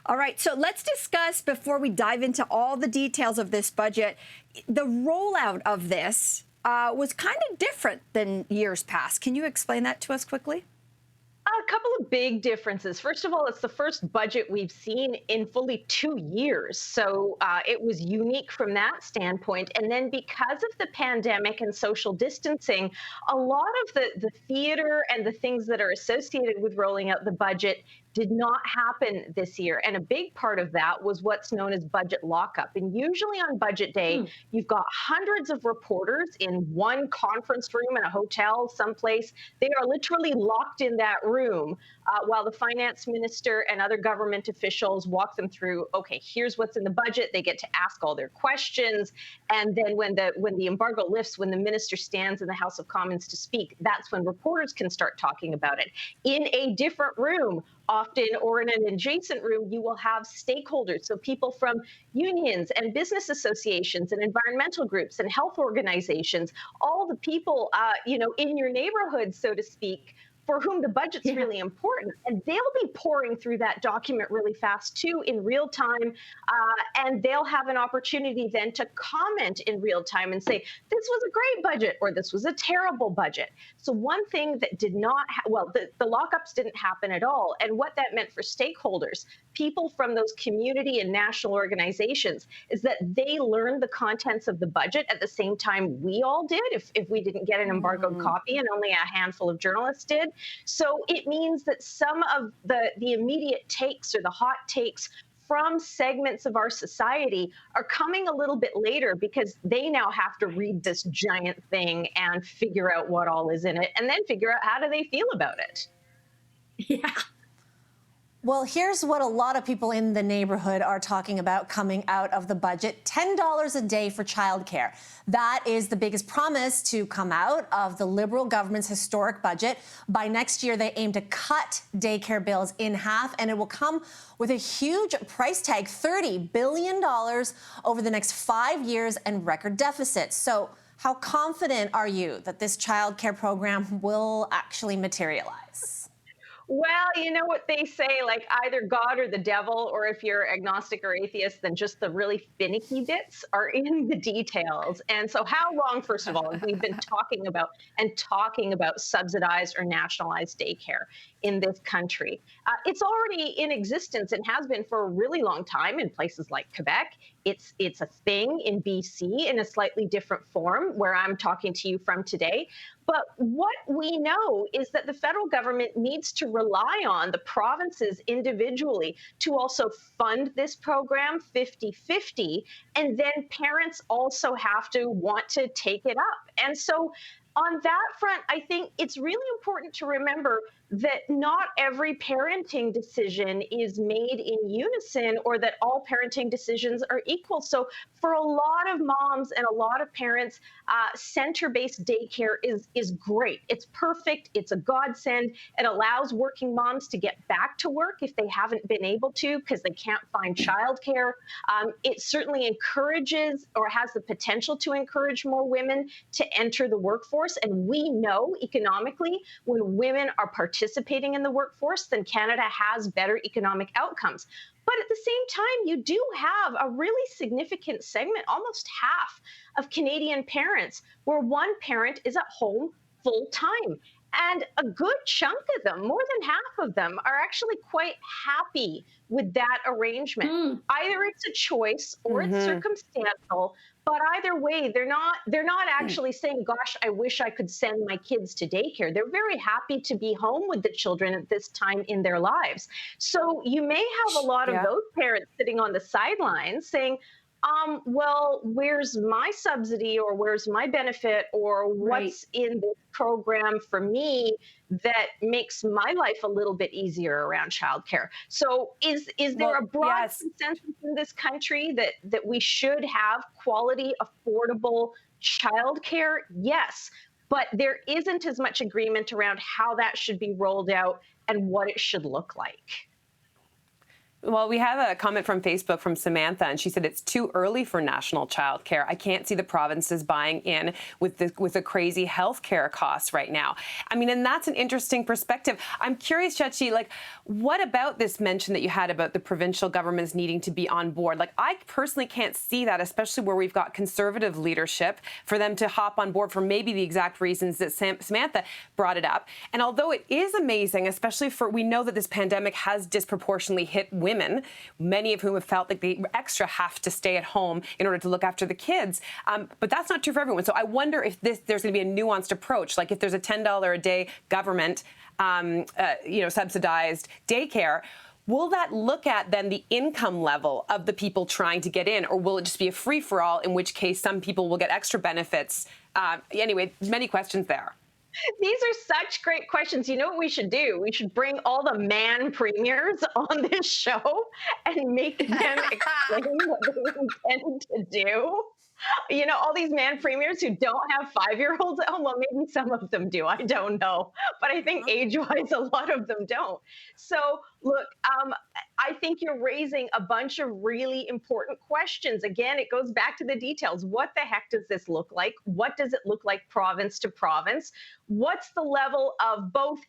All right, so let's discuss, before we dive into all the details of this budget, the rollout of this was kind of different than years past. Can you explain that to us quickly? A couple of big differences. First of all, it's the first budget we've seen in fully 2 years. So it was unique from that standpoint. And then because of the pandemic and social distancing, a lot of the theater and the things that are associated with rolling out the budget did not happen this year. And a big part of that was what's known as budget lockup. And usually on budget day, you've got hundreds of reporters in one conference room in a hotel someplace. They are literally locked in that room while the finance minister and other government officials walk them through, okay, here's what's in the budget. They get to ask all their questions. And then when the embargo lifts, when the minister stands in the House of Commons to speak, that's when reporters can start talking about it. In a different room, often, or in an adjacent room, you will have stakeholders. So people from unions and business associations and environmental groups and health organizations, all the people, in your neighborhood, so to speak, for whom the budget's really important. And they'll be pouring through that document really fast too in real time. And they'll have an opportunity then to comment in real time and say, this was a great budget or this was a terrible budget. So one thing that did not, the lockups didn't happen at all. And what that meant for stakeholders, people from those community and national organizations, is that they learned the contents of the budget at the same time we all did, if we didn't get an embargoed copy, and only a handful of journalists did. So it means that some of the immediate takes or the hot takes from segments of our society are coming a little bit later because they now have to read this giant thing and figure out what all is in it and then figure out how do they feel about it. Yeah. Well, here's what a lot of people in the neighborhood are talking about coming out of the budget: $10 a day for childcare. That is the biggest promise to come out of the Liberal government's historic budget. By next year, they aim to cut daycare bills in half, and it will come with a huge price tag, $30 billion over the next 5 years, and record deficits. So how confident are you that this childcare program will actually materialize? Well, you know what they say, like either God or the devil, or if you're agnostic or atheist, then just the really finicky bits are in the details. And so how long, first of all, have we been talking about subsidized or nationalized daycare in this country? It's already in existence and has been for a really long time in places like Quebec. It's a thing in BC in a slightly different form where I'm talking to you from today. But what we know is that the federal government needs to rely on the provinces individually to also fund this program 50-50. And then parents also have to want to take it up. And so on that front, I think it's really important to remember that not every parenting decision is made in unison, or that all parenting decisions are equal. So for a lot of moms and a lot of parents, center-based daycare is great. It's perfect. It's a godsend. It allows working moms to get back to work if they haven't been able to because they can't find childcare. It certainly encourages, or has the potential to encourage, more women to enter the workforce. And we know economically, when women are participating in the workforce, then Canada has better economic outcomes. But at the same time, you do have a really significant segment, almost half of Canadian parents, where one parent is at home full time. And a good chunk of them, more than half of them, are actually quite happy with that arrangement. Either it's a choice or it's circumstantial, but either way, they're not actually saying, gosh, I wish I could send my kids to daycare. They're very happy to be home with the children at this time in their lives. So you may have a lot of those parents sitting on the sidelines saying, well, where's my subsidy, or where's my benefit, or what's in this program for me that makes my life a little bit easier around childcare? So is there a broad consensus in this country that we should have quality, affordable childcare? Yes, but there isn't as much agreement around how that should be rolled out and what it should look like. Well, we have a comment from Facebook from Samantha, and she said it's too early for national childcare. I can't see the provinces buying in with the crazy healthcare costs right now. I mean, and that's an interesting perspective. I'm curious, Chachi, like, what about this mention that you had about the provincial governments needing to be on board? Like, I personally can't see that, especially where we've got Conservative leadership, for them to hop on board for maybe the exact reasons that Samantha brought it up. And although it is amazing, especially we know that this pandemic has disproportionately hit women, many of whom have felt like they extra have to stay at home in order to look after the kids. But that's not true for everyone. So I wonder if there's going to be a nuanced approach. Like if there's a $10 a day government, subsidized daycare, will that look at then the income level of the people trying to get in, or will it just be a free-for-all, in which case some people will get extra benefits? Anyway, many questions there. These are such great questions. You know what we should do? We should bring all the man premiers on this show and make them explain what they intend to do. You know, all these man premiers who don't have 5-year-olds at home. Well, maybe some of them do. I don't know. But I think age-wise, a lot of them don't. So, look, I think you're raising a bunch of really important questions. Again, it goes back to the details. What the heck does this look like? What does it look like province to province? What's the level of both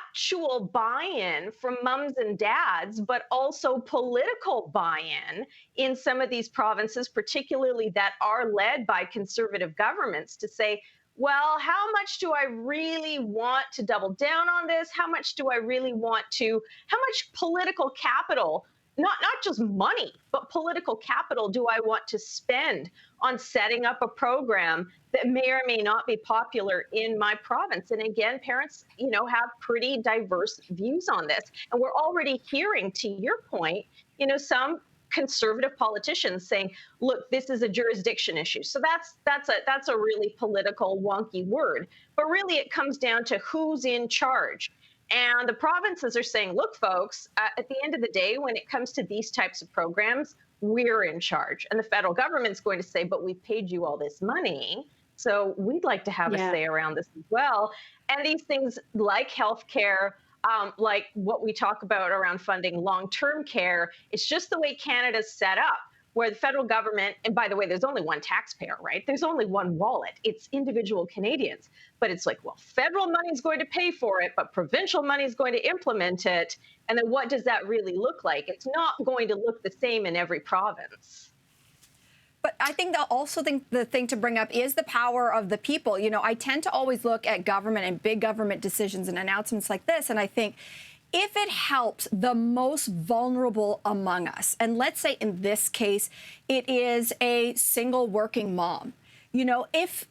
actual buy-in from mums and dads, but also political buy-in in some of these provinces, particularly that are led by Conservative governments, to say, well, how much do I really want to double down on this? How much do I really want to, how much political capital, not just money, but political capital do I want to spend on setting up a program that may or may not be popular in my province? And again, parents, have pretty diverse views on this. And we're already hearing, to your point, some Conservative politicians saying, look, this is a jurisdiction issue. So that's a really political wonky word. But really it comes down to who's in charge. And the provinces are saying, look, folks, at the end of the day, when it comes to these types of programs, we're in charge. And the federal government's going to say, but we've paid you all this money, so we'd like to have a say around this as well. And these things like healthcare, like what we talk about around funding long-term care, it's just the way Canada's set up, where the federal government, and by the way, there's only one taxpayer, right? There's only one wallet. It's individual Canadians. But it's like, well, federal money is going to pay for it, but provincial money is going to implement it. And then what does that really look like? It's not going to look the same in every province. But I think the thing to bring up is the power of the people. I tend to always look at government and big government decisions and announcements like this, and I think if it helps the most vulnerable among us, and let's say in this case, it is a single working mom, if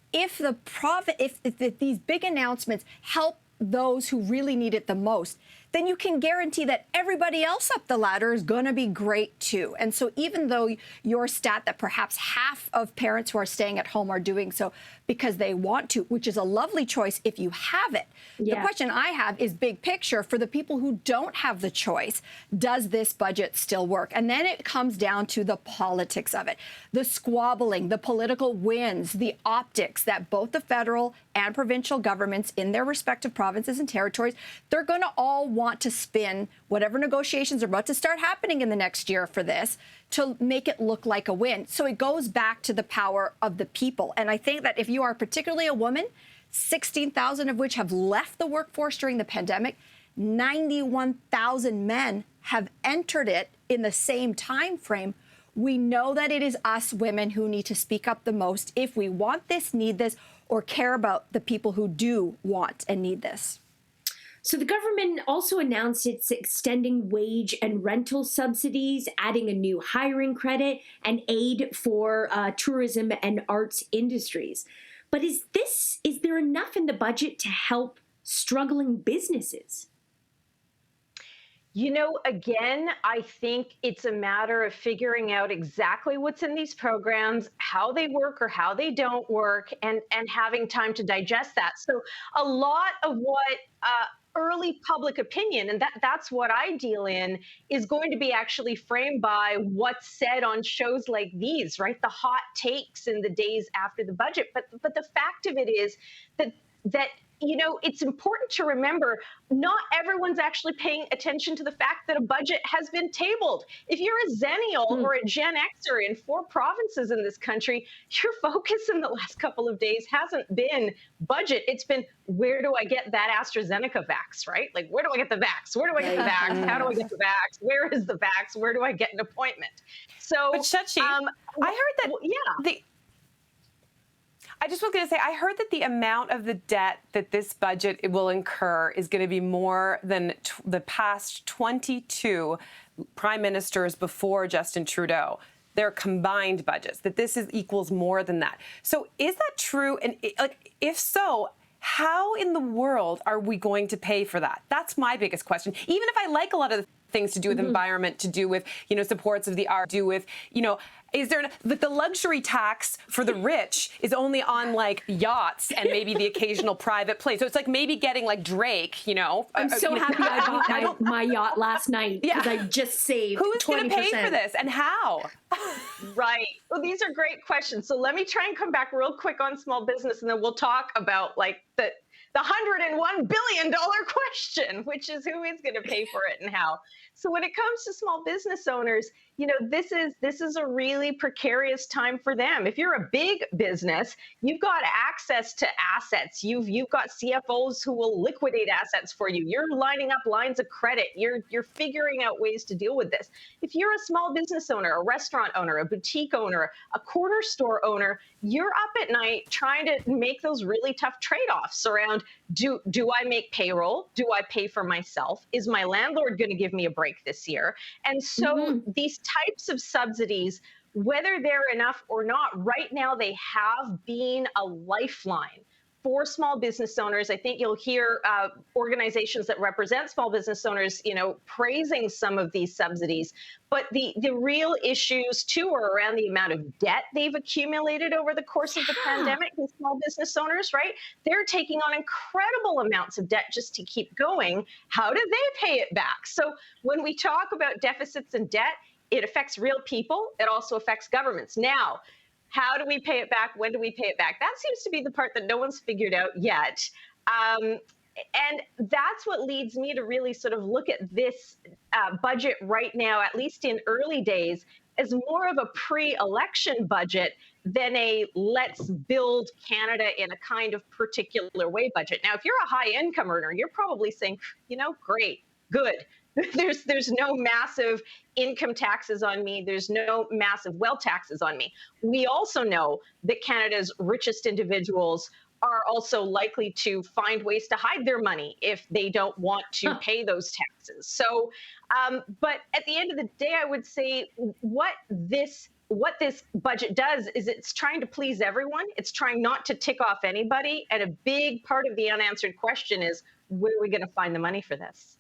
these big announcements help those who really need it the most, then you can guarantee that everybody else up the ladder is going to be great too. And so even though your stat that perhaps half of parents who are staying at home are doing so because they want to, which is a lovely choice if you have it. The question I have is big picture for the people who don't have the choice. Does this budget still work? And then it comes down to the politics of it, the squabbling, the political wins, the optics that both the federal and provincial governments in their respective provinces and territories, they're going to all want to spin whatever negotiations are about to start happening in the next year for this to make it look like a win. So it goes back to the power of the people. And I think that if you are particularly a woman, 16,000 of which have left the workforce during the pandemic, 91,000 men have entered it in the same time frame. We know that it is us women who need to speak up the most if we want this, need this, or care about the people who do want and need this. So the government also announced it's extending wage and rental subsidies, adding a new hiring credit, and aid for tourism and arts industries. But is there enough in the budget to help struggling businesses? Again, I think it's a matter of figuring out exactly what's in these programs, how they work or how they don't work, and having time to digest that. So a lot of what early public opinion, and that's what I deal in, is going to be actually framed by what's said on shows like these, right? The hot takes in the days after the budget. But the fact of it is that it's important to remember not everyone's actually paying attention to the fact that a budget has been tabled. If you're a Zennial or a Gen Xer in 4 provinces in this country, your focus in the last couple of days hasn't been budget. It's been, where do I get that AstraZeneca vax, right? Like, where do I get the vax? Where do I get the vax? How do I get the vax? Where is the vax? Where do I get an appointment? So, but Shachi, I heard that I just was going to say, I heard that the amount of the debt that this budget will incur is going to be more than the past 22 prime ministers before Justin Trudeau, their combined budgets, that this equals more than that. So is that true? And if so, how in the world are we going to pay for that? That's my biggest question. Even if I like a lot of the things to do with environment, to do with, supports of the art, do with, is there the luxury tax for the rich is only on like yachts and maybe the occasional private plane. So it's like maybe getting like Drake, I'm so happy I bought my yacht last night because I just saved 20%. Who's going to pay for this and how? Right. Well, these are great questions. So let me try and come back real quick on small business, and then we'll talk about like the $101 billion question, which is who is going to pay for it and how. So when it comes to small business owners, this is a really precarious time for them. If you're a big business, you've got access to assets. You've got CFOs who will liquidate assets for you. You're lining up lines of credit. You're figuring out ways to deal with this. If you're a small business owner, a restaurant owner, a boutique owner, a corner store owner, you're up at night trying to make those really tough trade-offs around, do I make payroll? Do I pay for myself? Is my landlord going to give me a break this year? And so these types of subsidies, whether they're enough or not, right now they have been a lifeline for small business owners. I think you'll hear organizations that represent small business owners, praising some of these subsidies. But the real issues, too, are around the amount of debt they've accumulated over the course of the pandemic. And small business owners, right? They're taking on incredible amounts of debt just to keep going. How do they pay it back? So when we talk about deficits and debt, it affects real people. It also affects governments. Now, how do we pay it back? When do we pay it back? That seems to be the part that no one's figured out yet. And that's what leads me to really sort of look at this budget right now, at least in early days, as more of a pre-election budget than a let's build Canada in a kind of particular way budget. Now, if you're a high income earner, you're probably saying, great, good. There's no massive income taxes on me. There's no massive wealth taxes on me. We also know that Canada's richest individuals are also likely to find ways to hide their money if they don't want to pay those taxes. So, but at the end of the day, I would say what this budget does is it's trying to please everyone. It's trying not to tick off anybody. And a big part of the unanswered question is, where are we going to find the money for this?